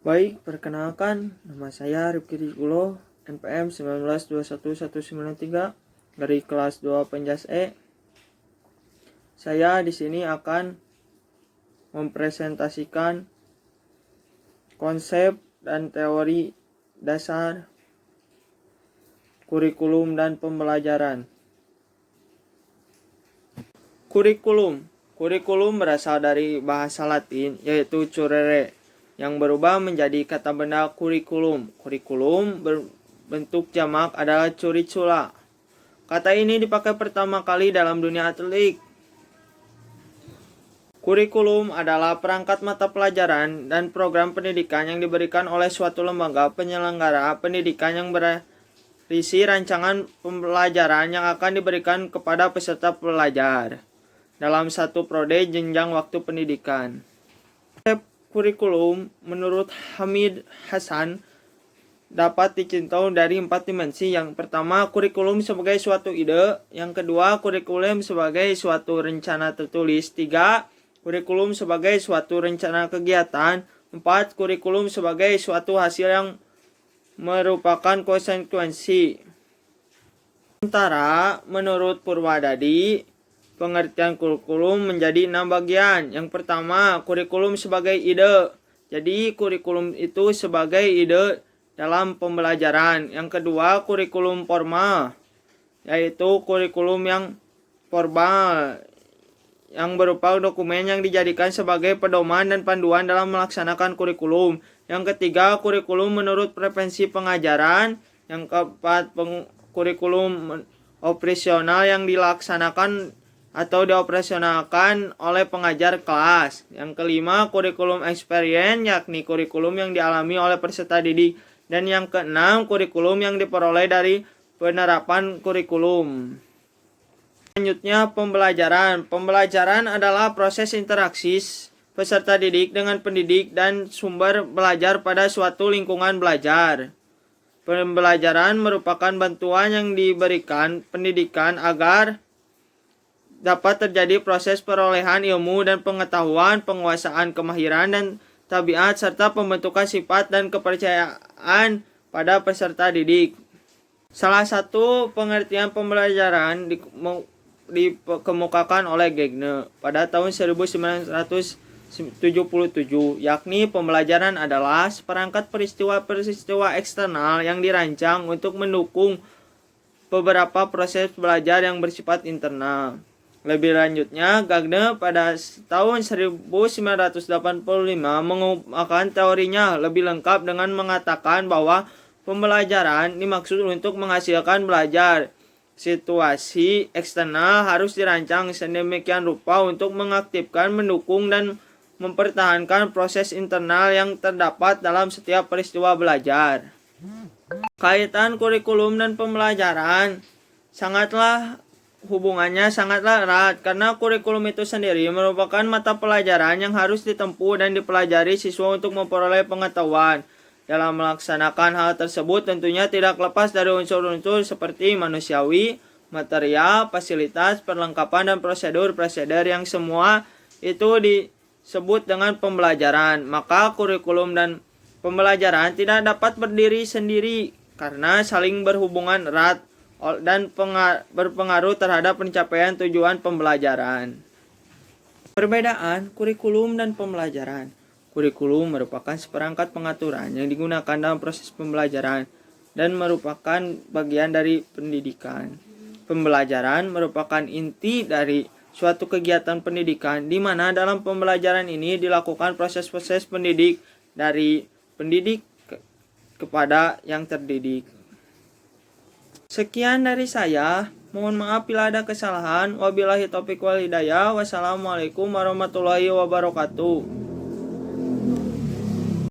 Baik, perkenalkan, nama saya Rifki Rizkulo, NPM 19211193 dari kelas 2 Penjas E. Saya di sini akan mempresentasikan konsep dan teori dasar kurikulum dan pembelajaran. Kurikulum berasal dari bahasa Latin yaitu curere, yang berubah menjadi kata benda kurikulum. Kurikulum berbentuk jamak adalah curricula. Kata ini dipakai pertama kali dalam dunia atletik. Kurikulum adalah perangkat mata pelajaran dan program pendidikan yang diberikan oleh suatu lembaga penyelenggara pendidikan yang berisi rancangan pembelajaran yang akan diberikan kepada peserta pelajar dalam satu prode jenjang waktu pendidikan. Kurikulum menurut Hamid Hasan dapat dicintai dari 4 dimensi. Yang pertama, kurikulum sebagai suatu ide. Yang kedua, kurikulum sebagai suatu rencana tertulis. 3, kurikulum sebagai suatu rencana kegiatan. 4, kurikulum sebagai suatu hasil yang merupakan konsekuensi. Sementara menurut Purwadadi, pengertian kurikulum menjadi 6 bagian. Yang pertama, kurikulum sebagai ide. Jadi, kurikulum itu sebagai ide dalam pembelajaran. Yang kedua, kurikulum formal, yaitu kurikulum yang formal yang berupa dokumen yang dijadikan sebagai pedoman dan panduan dalam melaksanakan kurikulum. Yang ketiga, kurikulum menurut preferensi pengajaran. Yang keempat, kurikulum operasional yang dilaksanakan atau dioperasionalkan oleh pengajar kelas. Yang kelima, kurikulum experience, yakni kurikulum yang dialami oleh peserta didik. Dan yang keenam, kurikulum yang diperoleh dari penerapan kurikulum. Selanjutnya, pembelajaran. Pembelajaran adalah proses interaksi peserta didik dengan pendidik dan sumber belajar pada suatu lingkungan belajar. Pembelajaran merupakan bantuan yang diberikan pendidikan agar dapat terjadi proses perolehan ilmu dan pengetahuan, penguasaan kemahiran dan tabiat, serta pembentukan sifat dan kepercayaan pada peserta didik. Salah satu pengertian pembelajaran dikemukakan oleh Gegne pada tahun 1977, yakni pembelajaran adalah seperangkat peristiwa-peristiwa eksternal yang dirancang untuk mendukung beberapa proses belajar yang bersifat internal. Lebih lanjutnya, Gagne pada tahun 1985 mengemukakan teorinya lebih lengkap dengan mengatakan bahwa pembelajaran dimaksud untuk menghasilkan belajar. Situasi eksternal harus dirancang sedemikian rupa untuk mengaktifkan, mendukung, dan mempertahankan proses internal yang terdapat dalam setiap peristiwa belajar. Kaitan kurikulum dan pembelajaran hubungannya sangatlah erat karena kurikulum itu sendiri merupakan mata pelajaran yang harus ditempuh dan dipelajari siswa untuk memperoleh pengetahuan. Dalam melaksanakan hal tersebut tentunya tidak lepas dari unsur-unsur seperti manusiawi, material, fasilitas, perlengkapan, dan prosedur-prosedur yang semua itu disebut dengan pembelajaran. Maka kurikulum dan pembelajaran tidak dapat berdiri sendiri karena saling berhubungan erat dan berpengaruh terhadap pencapaian tujuan pembelajaran. Perbedaan kurikulum dan pembelajaran. Kurikulum merupakan seperangkat pengaturan yang digunakan dalam proses pembelajaran dan merupakan bagian dari pendidikan. Pembelajaran merupakan inti dari suatu kegiatan pendidikan di mana dalam pembelajaran ini dilakukan proses-proses pendidik dari pendidik kepada yang terdidik. Sekian dari saya. Mohon maaf bila ada kesalahan. Wabillahi taufiq wal hidayah. Wassalamualaikum warahmatullahi wabarakatuh.